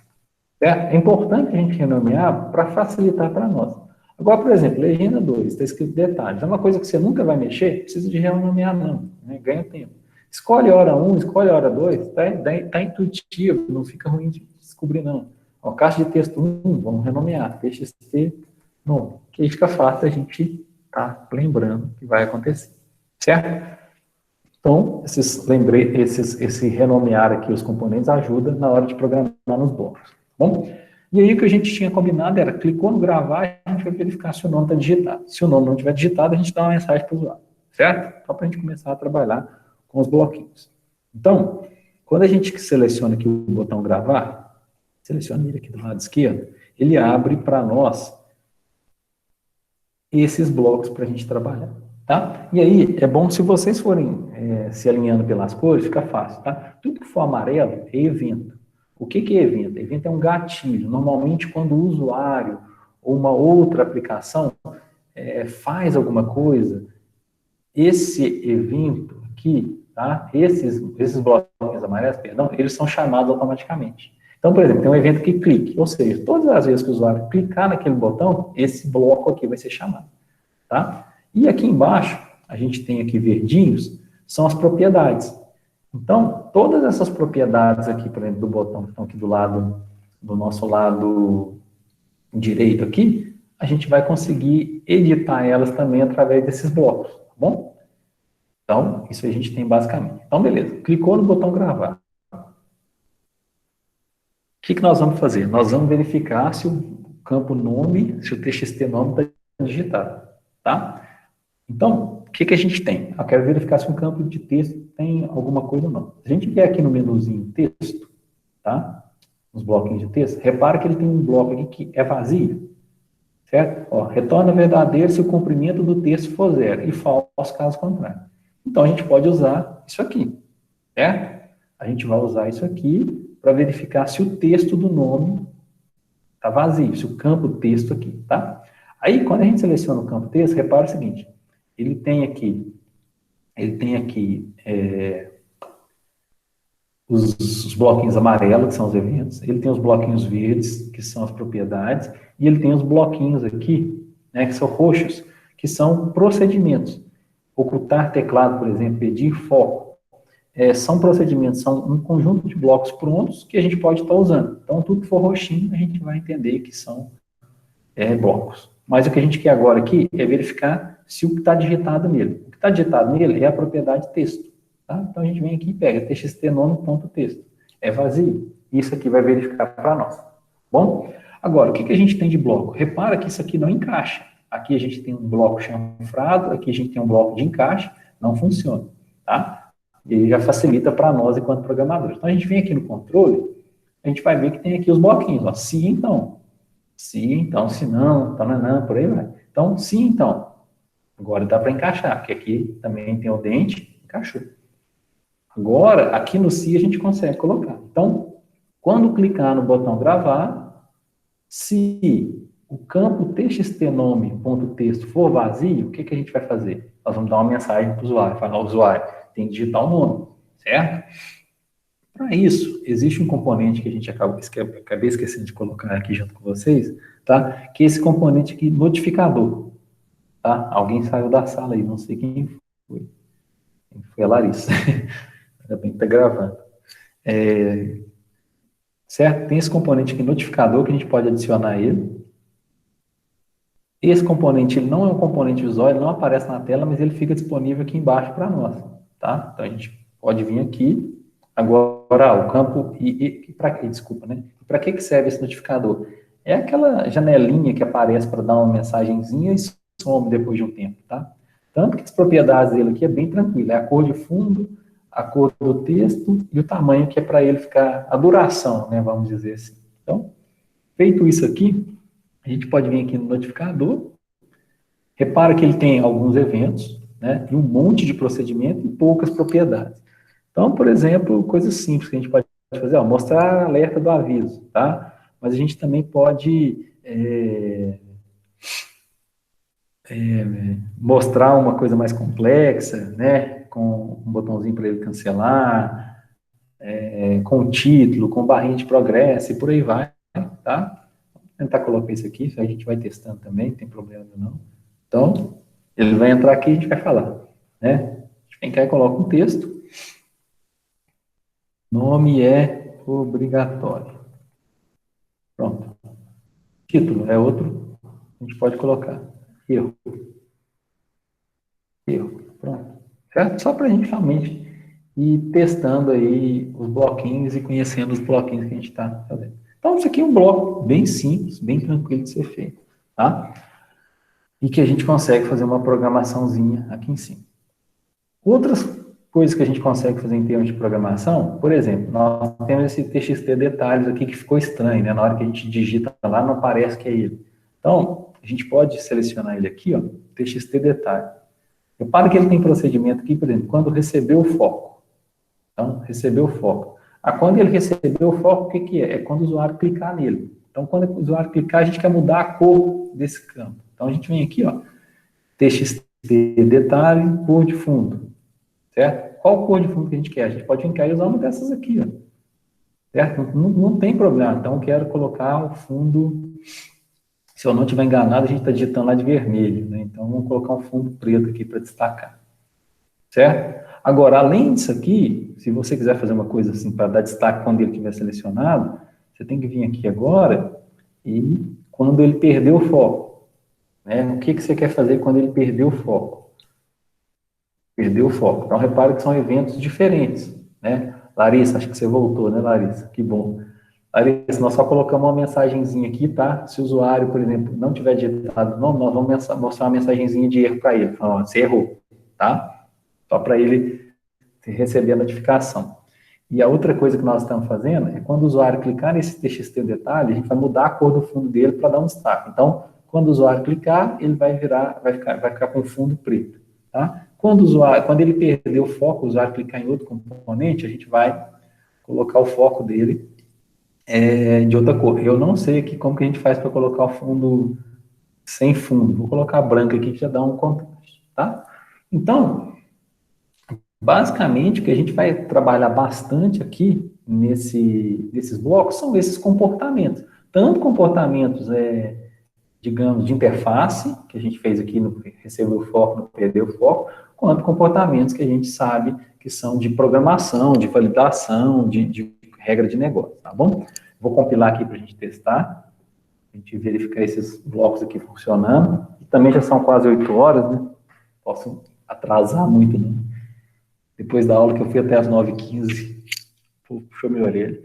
É importante a gente renomear para facilitar para nós. Agora, por exemplo, legenda 2, está escrito detalhes. É uma coisa que você nunca vai mexer, precisa de renomear não, né? Ganha tempo. Escolhe hora 1, escolhe hora 2, tá intuitivo, não fica ruim de descobrir não. Ó, caixa de texto 1, vamos renomear, TXT, não, que aí fica fácil a gente tá lembrando que vai acontecer, certo? Então, esse renomear aqui os componentes ajuda na hora de programar nos blocos. Tá bom? E aí o que a gente tinha combinado era, clicou no gravar, a gente vai verificar se o nome está digitado. Se o nome não estiver digitado, a gente dá uma mensagem para o usuário, certo? Só para a gente começar a trabalhar com os bloquinhos. Então, quando a gente seleciona aqui o botão gravar, seleciona ele aqui do lado esquerdo, ele abre para nós esses blocos para a gente trabalhar. Tá? E aí, é bom se vocês forem se alinhando pelas cores, fica fácil, tá? Tudo que for amarelo é evento. O que é evento? Evento é um gatilho. Normalmente, quando o usuário ou uma outra aplicação faz alguma coisa, esse evento aqui, tá? Esses bloquinhos amarelos, perdão, eles são chamados automaticamente. Então, por exemplo, tem um evento que clique, ou seja, todas as vezes que o usuário clicar naquele botão, esse bloco aqui vai ser chamado, tá? E aqui embaixo, a gente tem aqui verdinhos, são as propriedades. Então, todas essas propriedades aqui, por exemplo, do botão que estão aqui do lado, do nosso lado direito aqui, a gente vai conseguir editar elas também através desses blocos, tá bom? Então, isso a gente tem basicamente. Então, beleza. Clicou no botão gravar. O que nós vamos fazer? Nós vamos verificar se o campo nome, se o TXT nome está digitado, tá? Então, o que a gente tem? Eu quero verificar se um campo de texto tem alguma coisa ou não. Se a gente vier aqui no menuzinho texto, tá? Nos bloquinhos de texto, repara que ele tem um bloco aqui que é vazio, certo? Ó, retorna verdadeiro se o comprimento do texto for 0 e falso caso contrário. Então, a gente pode usar isso aqui, certo? A gente vai usar isso aqui para verificar se o texto do nome está vazio, se o campo texto aqui, tá? Aí, quando a gente seleciona o campo texto, repara o seguinte, ele tem aqui os bloquinhos amarelos, que são os eventos, ele tem os bloquinhos verdes, que são as propriedades, e ele tem os bloquinhos aqui, né, que são roxos, que são procedimentos. Ocultar teclado, por exemplo, pedir foco, são procedimentos, são um conjunto de blocos prontos que a gente pode estar usando. Então, tudo que for roxinho, a gente vai entender que são blocos. Mas o que a gente quer agora aqui é verificar se o que está digitado nele. O que está digitado nele é a propriedade texto. Tá? Então, a gente vem aqui e pega txt nome.texto. É vazio. Isso aqui vai verificar para nós. Bom? Agora, o que a gente tem de bloco? Repara que isso aqui não encaixa. Aqui a gente tem um bloco chanfrado, aqui a gente tem um bloco de encaixe. Não funciona. Tá? E ele já facilita para nós enquanto programadores. Então, a gente vem aqui no controle, a gente vai ver que tem aqui os bloquinhos. Ó. Se então. Se então, se não, tananã, por aí vai. Então, se então. Agora dá para encaixar, porque aqui também tem o dente, encaixou. Agora, aqui no se a gente consegue colocar. Então, quando clicar no botão gravar, Se o campo txtnome.texto for vazio, o que, que a gente vai fazer? Nós vamos dar uma mensagem para o usuário, falar, o usuário tem que digitar o nome, certo? Para isso, existe um componente que a gente acabei esquecendo de colocar aqui junto com vocês, tá? Que é esse componente aqui, notificador, tá? Alguém saiu da sala aí, não sei quem foi. Foi a Larissa. Ainda bem que está gravando. Certo? Tem esse componente aqui, notificador, que a gente pode adicionar ele. Esse componente, ele não é um componente visual, ele não aparece na tela, mas ele fica disponível aqui embaixo para nós, tá? Então, a gente pode vir aqui. Agora, o campo, para que, desculpa, né? Para que serve esse notificador? É aquela janelinha que aparece para dar uma mensagenzinha e some depois de um tempo, tá? Tanto que as propriedades dele aqui é bem tranquilo, é a cor de fundo, a cor do texto e o tamanho que é para ele ficar, a duração, né, vamos dizer assim. Então, feito isso aqui, a gente pode vir aqui no notificador, repara que ele tem alguns eventos, né, e um monte de procedimento e poucas propriedades. Então, por exemplo, coisas simples que a gente pode fazer, ó, mostrar alerta do aviso, tá? Mas a gente também pode mostrar uma coisa mais complexa, né? Com um botãozinho para ele cancelar, com um título, com barrinha de progresso e por aí vai, tá? Vou tentar colocar isso aqui, a gente vai testando também, não tem problema não. Então, ele vai entrar aqui e a gente vai falar, né? A gente vem cá e coloca um texto. Nome é obrigatório. Pronto. Título é outro, a gente pode colocar. Erro. Erro. Pronto. Certo? Só para a gente realmente ir testando aí os bloquinhos e conhecendo os bloquinhos que a gente está fazendo. Então, isso aqui é um bloco bem simples, bem tranquilo de ser feito, tá? E que a gente consegue fazer uma programaçãozinha aqui em cima. Outras coisas que a gente consegue fazer em termos de programação, por exemplo, nós temos esse TXT detalhes aqui que ficou estranho, né? Na hora que a gente digita lá, não parece que é ele. Então, a gente pode selecionar ele aqui, ó, TXT detalhe. Repara que ele tem procedimento aqui, por exemplo, quando recebeu o foco. Então, recebeu o foco. Quando ele recebeu o foco, o que que é? É quando o usuário clicar nele. Então, quando o usuário clicar, a gente quer mudar a cor desse campo. Então, a gente vem aqui, ó, TXT detalhe, cor de fundo. Certo? Qual cor de fundo que a gente quer? A gente pode vir cá e usar uma dessas aqui, ó. Certo? Não tem problema. Então, eu quero colocar o fundo, se eu não estiver enganado, a gente está digitando lá de vermelho, né? Então, vamos colocar um fundo preto aqui para destacar. Certo? Agora, além disso aqui, se você quiser fazer uma coisa assim para dar destaque quando ele estiver selecionado, você tem que vir aqui agora e quando ele perder o foco, né? O que você quer fazer quando ele perder o foco? Perdeu o foco. Então, repare que são eventos diferentes, né? Larissa, acho que você voltou, né, Larissa? Que bom. Larissa, nós só colocamos uma mensagenzinha aqui, tá? Se o usuário, por exemplo, não tiver digitado o nome, nós vamos mostrar uma mensagenzinha de erro para ele, falando, ó, você errou, tá? Só para ele receber a notificação. E a outra coisa que nós estamos fazendo é quando o usuário clicar nesse TXT detalhe, a gente vai mudar a cor do fundo dele para dar um destaque. Então, quando o usuário clicar, ele vai ficar com fundo preto, tá? Quando ele perder o foco, o usuário clicar em outro componente, a gente vai colocar o foco dele de outra cor. Eu não sei aqui como que a gente faz para colocar o fundo sem fundo. Vou colocar branco aqui que já dá um contraste, tá? Então, basicamente, o que a gente vai trabalhar bastante aqui nesses blocos são esses comportamentos. Tanto comportamentos, digamos, de interface, que a gente fez aqui no receber o foco, no perder o foco, quanto comportamentos que a gente sabe que são de programação, de validação, de regra de negócio, tá bom? Vou compilar aqui para a gente testar, a gente verificar esses blocos aqui funcionando. E também já são quase 8 horas, né? Posso atrasar muito, né? Depois da aula que eu fui até as 9h15, puxou minha orelha.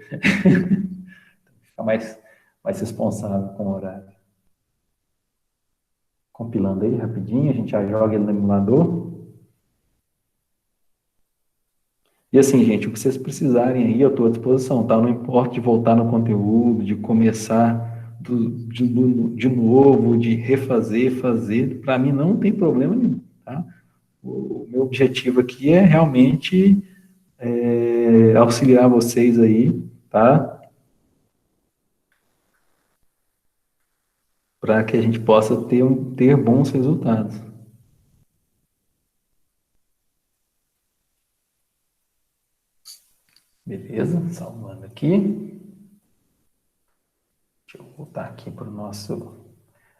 Ficar mais responsável com o horário. Compilando aí rapidinho, a gente já joga ele no emulador. E assim, gente, o que vocês precisarem aí, eu estou à disposição, tá? Não importa de voltar no conteúdo, de começar de novo, de refazer, fazer, para mim não tem problema nenhum, tá? O meu objetivo aqui é realmente auxiliar vocês aí, tá? para que a gente possa ter bons resultados. Beleza? Salvando aqui. Deixa eu voltar aqui para o nosso...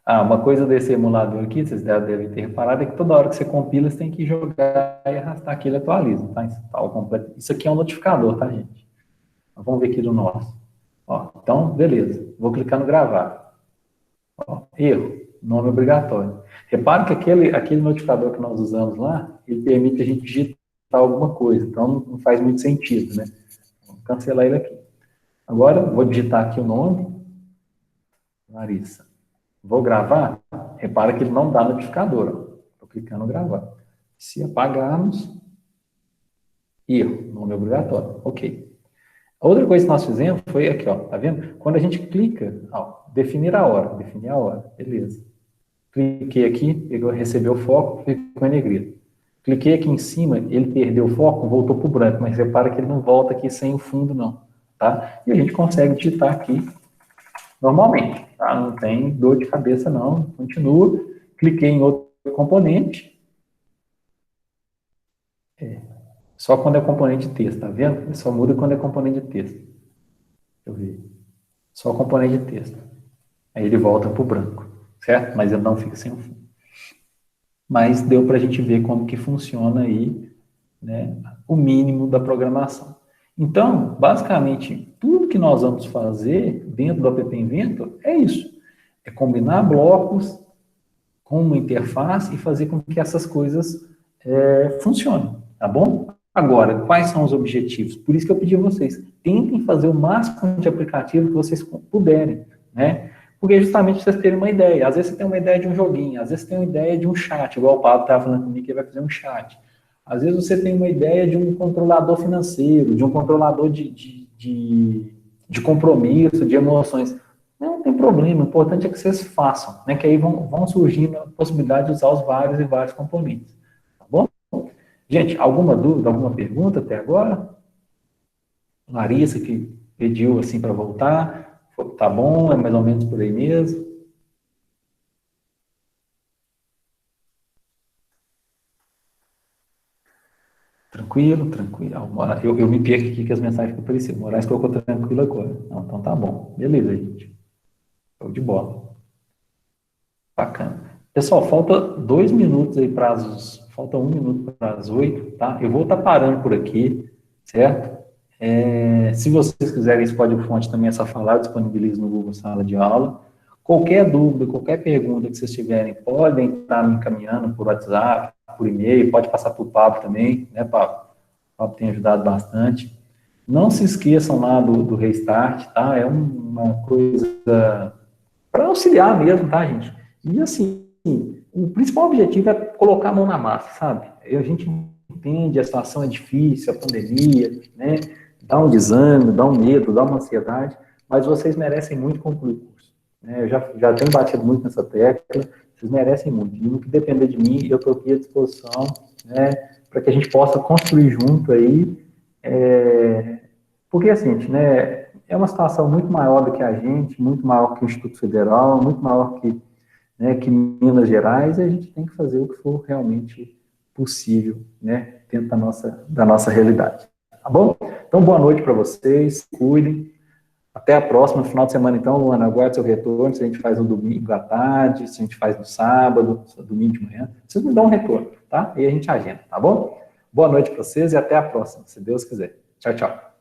uma coisa desse emulador aqui, vocês devem ter reparado, é que toda hora que você compila, você tem que jogar e arrastar aqui, ele atualiza, tá? Isso aqui é um notificador, tá, gente? Vamos ver aqui do nosso. Ó, então, beleza. Vou clicar no gravar. Ó, erro. Nome obrigatório. Repare que aquele notificador que nós usamos lá, ele permite a gente digitar alguma coisa. Então, não faz muito sentido, né? Vou cancelar ele aqui. Agora, vou digitar aqui o nome. Larissa. Vou gravar. Repara que ele não dá notificador. Estou clicando gravar. Se apagarmos, erro. Nome obrigatório. Ok. A outra coisa que nós fizemos foi aqui, ó, tá vendo? Quando a gente clica, ó, definir a hora, beleza. Cliquei aqui, recebeu o foco, ficou em negrito. Cliquei aqui em cima, ele perdeu o foco, voltou para o branco, mas repara que ele não volta aqui sem o fundo, não, tá? E a gente consegue digitar aqui normalmente, tá? Não tem dor de cabeça, não. Continua, cliquei em outro componente. Só quando é componente de texto, tá vendo? Ele só muda quando é componente de texto. Deixa eu ver. Só componente de texto. Aí ele volta para o branco, certo? Mas ele não fica sem o fundo. Mas deu para a gente ver como que funciona aí, né, o mínimo da programação. Então, basicamente, tudo que nós vamos fazer dentro do App Inventor é isso. É combinar blocos com uma interface e fazer com que essas coisas funcionem, tá bom? Agora, quais são os objetivos? Por isso que eu pedi a vocês, tentem fazer o máximo de aplicativo que vocês puderem, né? Porque justamente vocês terem uma ideia. Às vezes você tem uma ideia de um joguinho, às vezes você tem uma ideia de um chat, igual o Pablo estava falando comigo que ele vai fazer um chat. Às vezes você tem uma ideia de um controlador financeiro, de um controlador de compromisso, de emoções. Não tem problema, o importante é que vocês façam, né? Que aí vão surgindo a possibilidade de usar os vários e vários componentes. Tá bom? Gente, alguma dúvida, alguma pergunta até agora? Larissa que pediu assim para voltar. Tá bom, é mais ou menos por aí mesmo. Tranquilo, tranquilo. Eu me perco aqui que as mensagens que apareceram. O Moraes colocou tranquilo agora. Não, então tá bom. Beleza, gente. Show de bola. Bacana. Pessoal, falta 2 minutos aí para falta 1 minuto para as 8, tá? Eu vou estar parando por aqui, certo? Se vocês quiserem, esse código-fonte também é só falar, disponibilizo no Google Sala de Aula. Qualquer dúvida, qualquer pergunta que vocês tiverem, podem estar me encaminhando por WhatsApp, por e-mail, pode passar para o Pablo também, né, Pablo? O Pablo tem ajudado bastante. Não se esqueçam lá do Restart, tá? É uma coisa para auxiliar mesmo, tá, gente? E assim, o principal objetivo é colocar a mão na massa, sabe? A gente entende, a situação é difícil, a pandemia, né? Dá um desânimo, dá um medo, dá uma ansiedade, mas vocês merecem muito concluir o curso. Né? Eu já tenho batido muito nessa tecla, vocês merecem muito. E no que depender de mim, eu estou aqui à disposição, né, para que a gente possa construir junto aí, porque assim, né, é uma situação muito maior do que a gente, muito maior que o Instituto Federal, muito maior que, né, que Minas Gerais, e a gente tem que fazer o que for realmente possível, né, dentro da nossa realidade. Tá bom? Então, boa noite para vocês, cuidem. Até a próxima, no final de semana, então, Luana, aguarde seu retorno, se a gente faz no domingo à tarde, se a gente faz no sábado, domingo de manhã, vocês me dão um retorno, tá? E a gente agenda, tá bom? Boa noite para vocês e até a próxima, se Deus quiser. Tchau, tchau.